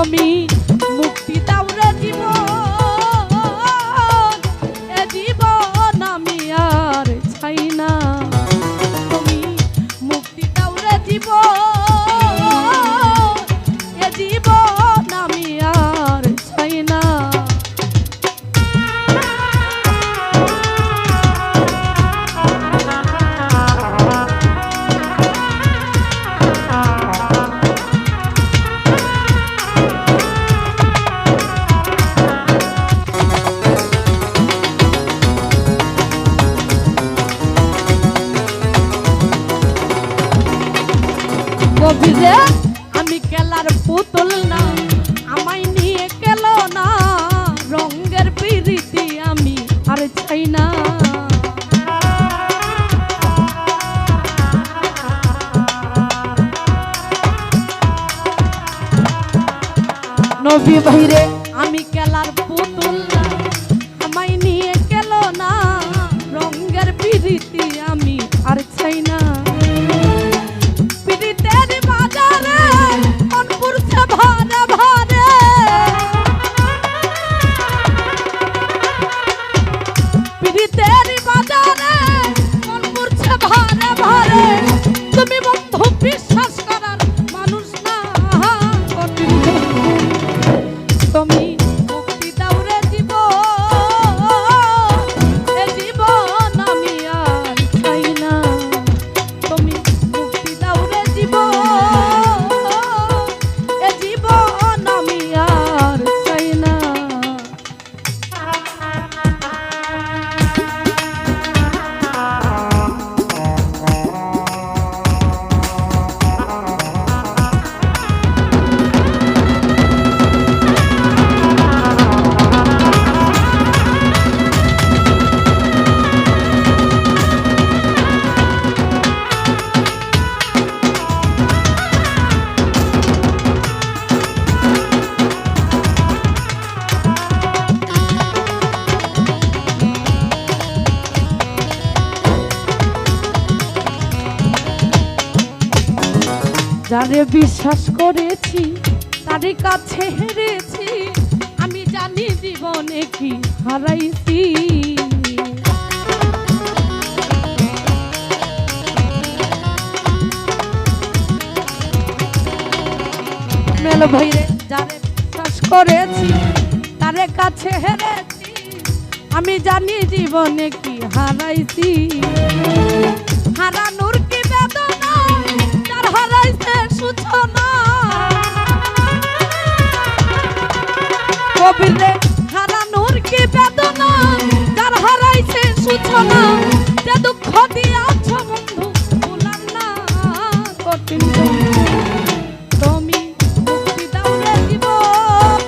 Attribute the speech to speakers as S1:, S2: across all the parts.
S1: তুমি মুক্তি দাও রে জীবন, এ জীবন আমি আর চাই না। তুমি মুক্তি দাও রে জীবন, এ জীবন আমি আর চাই না। গভীরে আমি খেলার পুতুল না, আমায় নিয়ে গেল না, রঙের প্রীতি আমি আর চাই না। নবী ভাইরে আমি খেলার পুতুল না, আমায় নিয়ে গেল না, রঙের প্রীতি আমি আর চাই না। তুমি বন্ধু বিশ্বাস করার মানুষ না, তুমি মুক্তি দাও রে জীবন, এ জীবন আমি আর চাই না। তুমি মুক্তি দাও রে জীবন, এ জীবন আমি আর চাই না। যারে বিশ্বাস করেছি তারই কাছে হেরেছি, আমি জানি জীবনে কি হারাইছি। মেলো ভাইরে যারে বিশ্বাস করেছি তারে কাছে হেরেছি, আমি জানি জীবনে কি হারাইছি। হারানোর কি বেদনা, যার হারাইছে সূচনা। কবিরে হারানোর কি বেদনা, যার হারাইছে সূচনা। যে দুঃখ দিয়াছ বন্ধু ভুলার না কঠিন। তুমি মুক্তি দাও রে জীবন,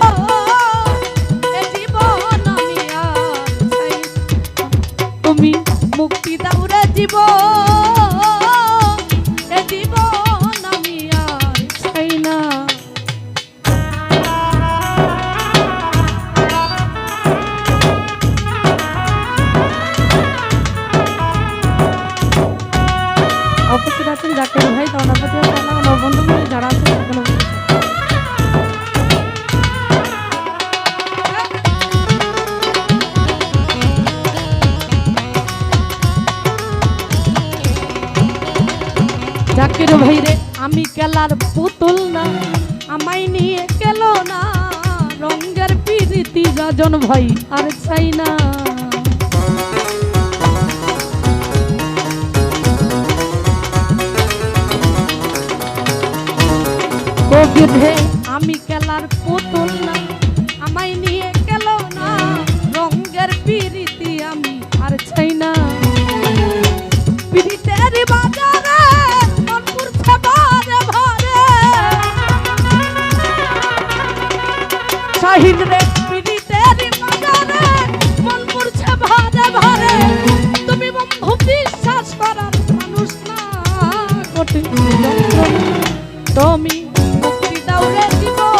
S1: এ জীবন আমি আর চাই। তুমি মুক্তি দাও রে জীবন, এ জীবন আমি আর চাই না। অবশ্যই আছেন জাকির ভাই, তনাপতি বন্ধু যারা আছেন জাকির ভাইরে আমি খেলার পুতুল না, আমায় নিয়ে গেল না, রঙের প্রীতি রাজন ভাই আর চাই না। কবিরে আমি খেলার পুতুল না, আমায় নিয়ে গেল না, রঙের প্রীতি আমি আর চাই না। প্রীতির বাজারে মন পুরছে ভারে ভারে, শাহিন রে প্রীতির বাজারে মন পুরছে ভারে ভারে। তুমি বন্ধু বিশ্বাস করার মানুষ না, কঠিন তুমি মুক্তি দাও রে জীবন,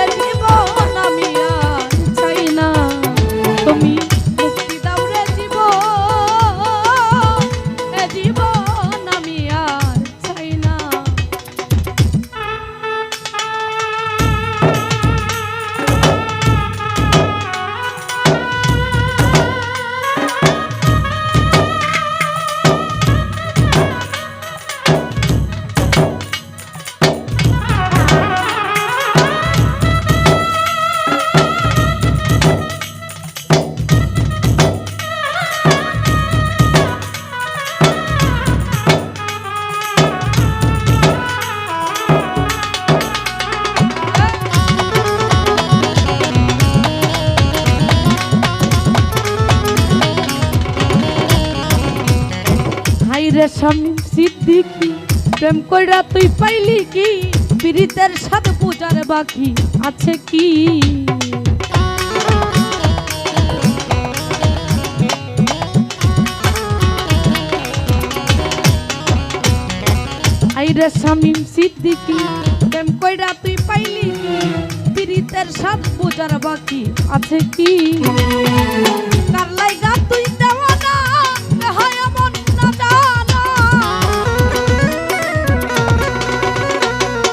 S1: এ জীবন আমি আর চাই না। তুমি মুক্তি দাও রে জীবন, এ জীবন আমি আর চাই না। রে স্বামী সিদ্দিকী প্রেম কইরা তুই পাইলি কি পীড়িতের সাথ পূজার বাকি আছে কি আইরে স্বামী সিদ্দিকী প্রেম কইরা তুই পাইলি কি পীড়িতের সাথ পূজার বাকি আছে কি কার লাইগা তুই দেওয়ানা হয় এমন না জানা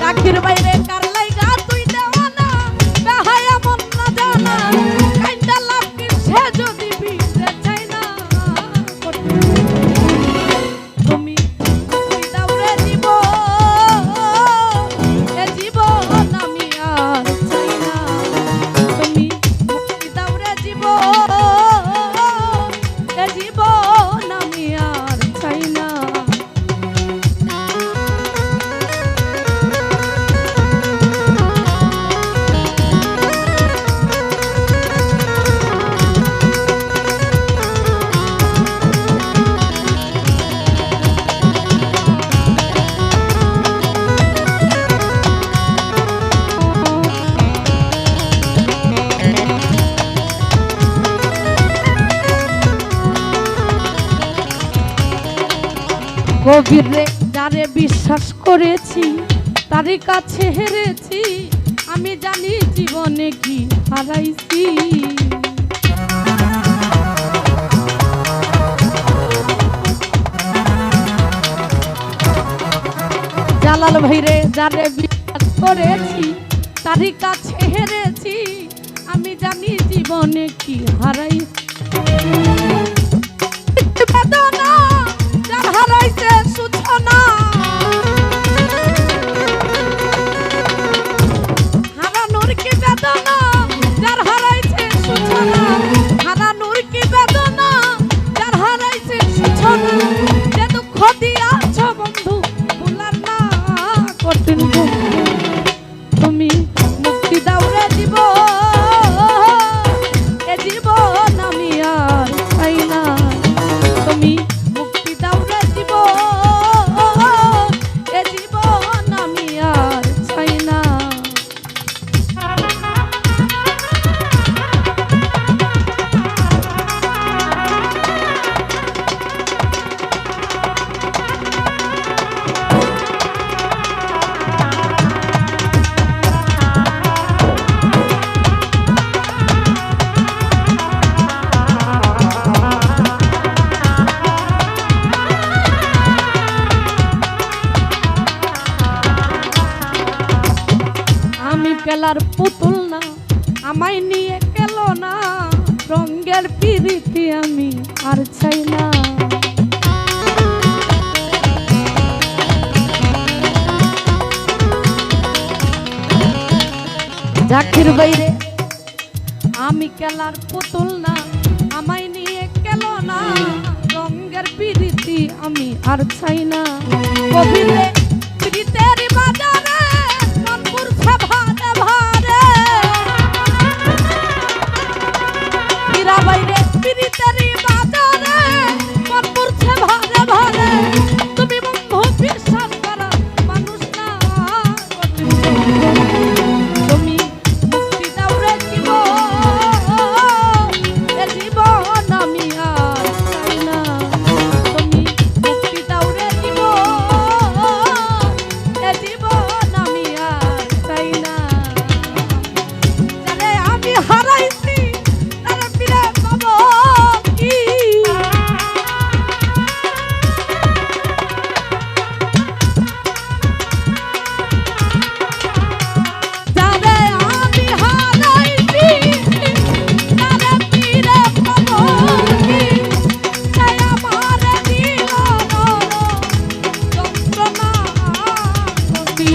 S1: চাকির বাইরে কার লাইগা তুই দেওয়ানা হয় এমন না জানা কাইন্ডা লাভ কি সে যদি বিরে চাই না তুমি দাউরে দিব এ জীবন আমি আর চাই না তুমি দাউরে দিব এ জীবন আমি আর চাই না গভীরে যারে বিশ্বাস করেছি তারই কাছে হেরেছি আমি জানি জীবনে কি হারাইছি জালাল ভাইরে যারে বিশ্বাস করেছি তারই কাছে হেরেছি আমি জানি জীবনে কি হারাইছি বেদনা যার হারাইছে সূচনা হারানোর কি বেদনা যার হারাইছে সূচনা হারানোর কি বেদনা যার হারাইছে সূচনা যে দুঃখ দিয়াছ বন্ধু ভুলার না কঠিন তুমি মুক্তি দাউরে দিব এ জীবন আমি আর চাই না তুমি মুক্তি দাউরে দিব এ জীবন আমি আর চাই না খেলার পুতুল না আমায় নিয়ে গেল না রঙের পিরিতি আমি আর চাই না জাকির বাইরে আমি খেলার পুতুল না আমায় নিয়ে গেল না রঙের পিরিতি আমি আর চাই না গভীরে পিরিতের বাজারে মন পুরছে ভারে ভারে হীরা বাইরে পিরিতের বাজারে মন পুরছে ভারে ভারে তুমি বন্ধু বিশ্বাস করা মানুষ না তুমি মুক্তি দাউরে দিব এ জীবন আমি আর চাই না তুমি মুক্তি দাউরে দিব এ জীবন আমি আর চাই না যারে আমি হারাইছি তারে ফিরে পাবো কি যারে আমি হারাইছি তারে ফিরে পাবো কি সে আমারে দিল যন্ত্রণা কি